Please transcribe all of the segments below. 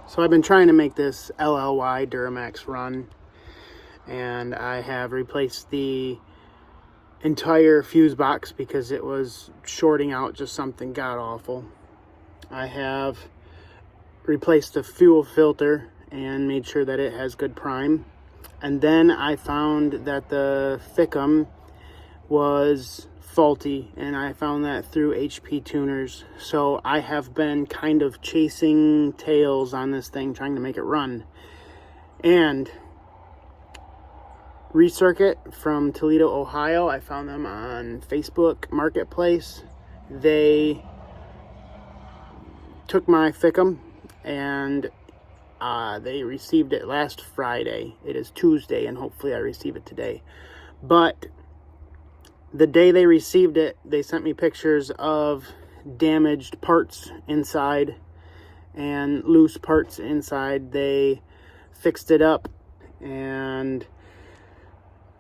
So I've been trying to make this LLY Duramax run, and I have replaced the entire fuse box because it was shorting out just something god awful. I have replaced the fuel filter and made sure that it has good prime. And then I found that the FICM was faulty, and I found that through HP tuners. So I have been kind of chasing tails on this thing, trying to make it run. And Recircuit from Toledo, Ohio, I found them on Facebook Marketplace. They took my FICM and they received it last Friday. It is Tuesday, and hopefully I receive it today. But the day they received it, they sent me pictures of damaged parts inside and loose parts inside. They fixed it up and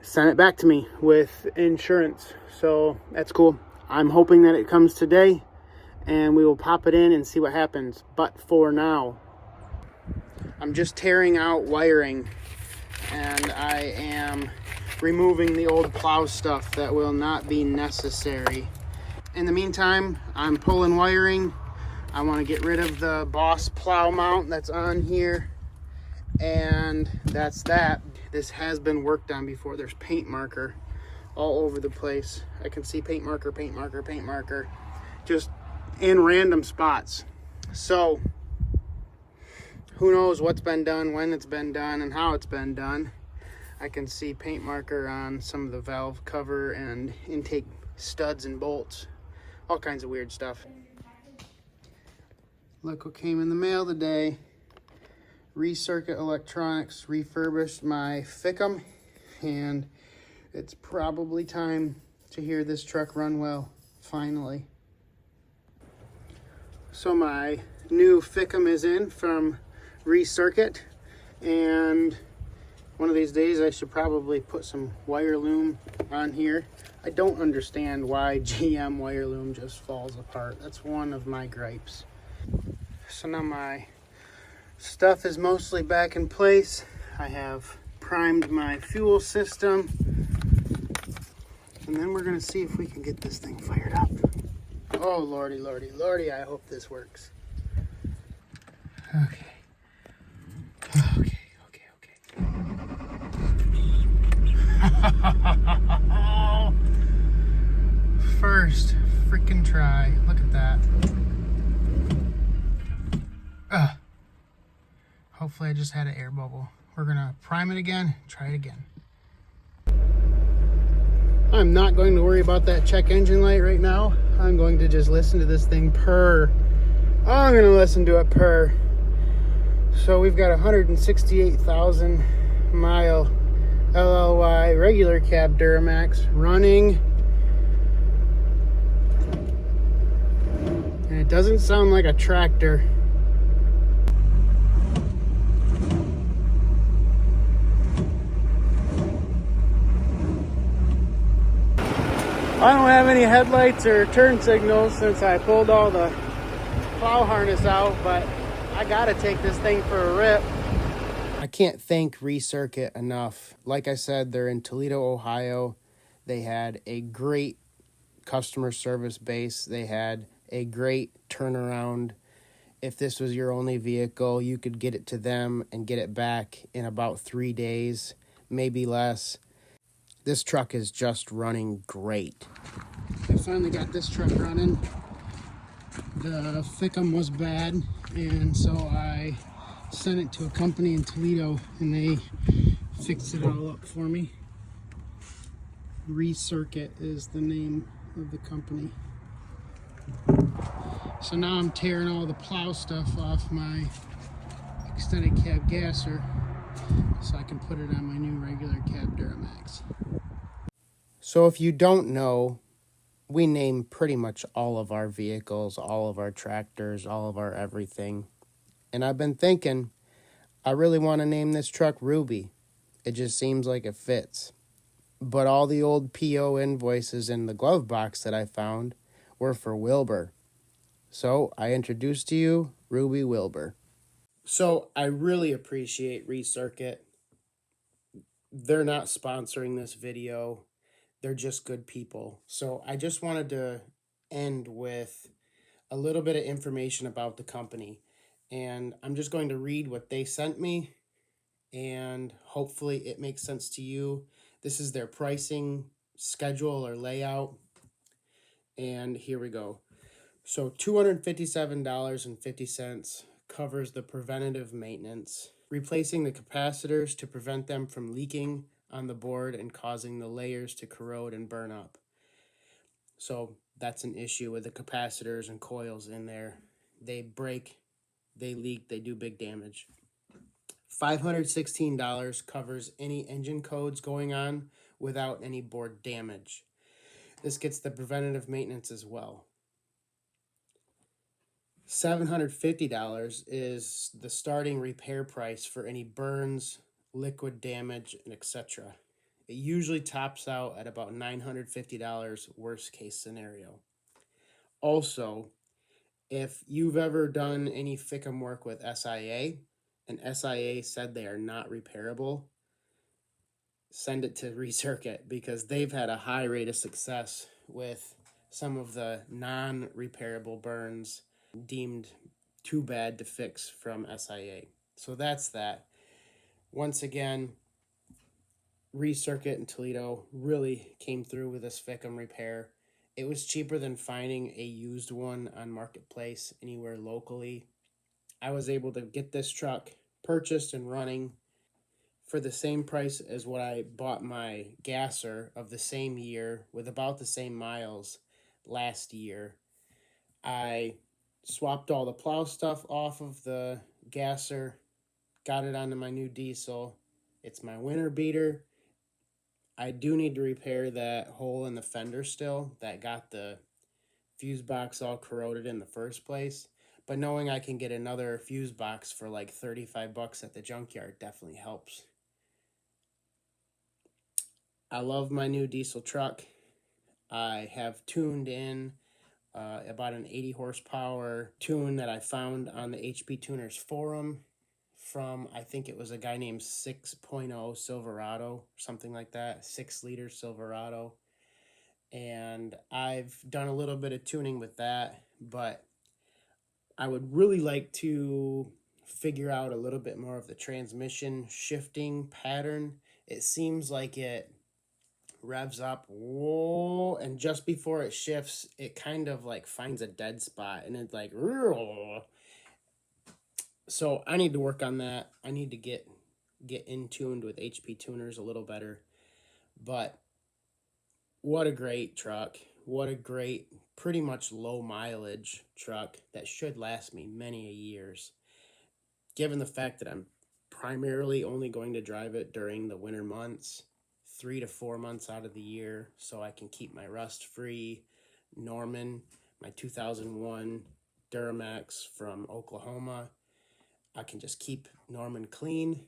sent it back to me with insurance. So that's cool. I'm hoping that it comes today and we will pop it in and see what happens. But for now, I'm just tearing out wiring, and I am removing the old plow stuff that will not be necessary. In the meantime, I'm pulling wiring. I want to get rid of the Boss plow mount that's on here, and that's that. This has been worked on before. There's paint marker all over the place. I can see paint marker, just in random spots. So who knows what's been done, when it's been done, and how it's been done. I can see paint marker on some of the valve cover and intake studs and bolts. All kinds of weird stuff. Look what came in the mail today. Recircuit Electronics refurbished my FICM, and it's probably time to hear this truck run well, finally. So my new FICM is in from Recircuit, and one of these days I should probably put some wire loom on here. I don't understand why GM wire loom just falls apart. That's one of my gripes. So now my stuff is mostly back in place. I have primed my fuel system, and then we're gonna see if we can get this thing fired up. Oh lordy, lordy, lordy, I hope this works. Okay. First freaking try. Look at that. Hopefully I just had an air bubble. We're gonna prime it again, try it again. I'm not going to worry about that check engine light right now. I'm going to just listen to this thing purr. I'm gonna listen to it purr. So we've got a 168,000 mile LLY regular cab Duramax running, and it doesn't sound like a tractor. I don't have any headlights or turn signals since I pulled all the plow harness out, but I gotta take this thing for a rip. I can't thank Recircuit enough. Like I said, they're in Toledo, Ohio. They had a great customer service base. They had a great turnaround. If this was your only vehicle, you could get it to them and get it back in about 3 days, maybe less. This truck is just running great. I finally got this truck running. The FICM was bad, and so I sent it to a company in Toledo, and they fixed it all up for me. Recircuit is the name of the company. So now I'm tearing all the plow stuff off my extended cab gasser so I can put it on my new regular cab Duramax. So if you don't know, we name pretty much all of our vehicles, all of our tractors, all of our everything. And I've been thinking, I really want to name this truck Ruby. It just seems like it fits. But all the old PO invoices in the glove box that I found were for Wilbur. So I introduced to you Ruby Wilbur. So I really appreciate Recircuit. They're not sponsoring this video. They're just good people. So I just wanted to end with a little bit of information about the company. And I'm just going to read what they sent me, and hopefully it makes sense to you. This is their pricing schedule or layout. And here we go. So $257.50 covers the preventative maintenance, replacing the capacitors to prevent them from leaking on the board and causing the layers to corrode and burn up. So that's an issue with the capacitors and coils in there. They break, they leak, they do big damage. $516 covers any engine codes going on without any board damage. This gets the preventative maintenance as well. $750 is the starting repair price for any burns, liquid damage, and etc. It usually tops out at about $950 worst case scenario. Also, if you've ever done any FICM work with SIA and SIA said they are not repairable, send it to Recircuit because they've had a high rate of success with some of the non-repairable burns deemed too bad to fix from SIA. So that's that. Once again, Recircuit in Toledo really came through with this FICM repair. It was cheaper than finding a used one on Marketplace anywhere locally. I was able to get this truck purchased and running for the same price as what I bought my gasser of the same year with about the same miles last year. I swapped all the plow stuff off of the gasser, got it onto my new diesel. It's my winter beater. I do need to repair that hole in the fender still that got the fuse box all corroded in the first place. But knowing I can get another fuse box for like 35 bucks at the junkyard definitely helps. I love my new diesel truck. I have tuned in about an 80 horsepower tune that I found on the HP Tuners forum from, I think it was a guy named 6.0 Silverado, something like that, 6-liter Silverado. And I've done a little bit of tuning with that, but I would really like to figure out a little bit more of the transmission shifting pattern. It seems like it revs up, whoa, and just before it shifts, it kind of like finds a dead spot, and it's like, so I need to work on that. I need to get in tuned with HP tuners a little better. But what a great truck. What a great, pretty much low mileage truck that should last me many years. Given the fact that I'm primarily only going to drive it during the winter months, 3 to 4 months out of the year, so I can keep my rust-free Norman, my 2001 Duramax from Oklahoma. I can just keep Norman clean.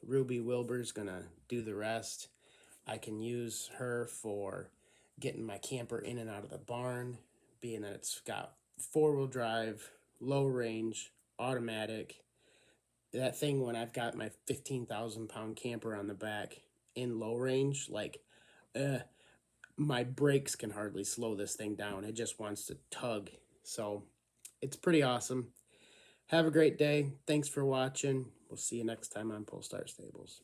Ruby Wilbur's gonna do the rest. I can use her for getting my camper in and out of the barn, being that it's got 4-wheel drive, low range, automatic. That thing when I've got my 15,000 pound camper on the back in low range, like, my brakes can hardly slow this thing down. It just wants to tug. So it's pretty awesome. Have a great day. Thanks for watching. We'll see you next time on Polestar Stables.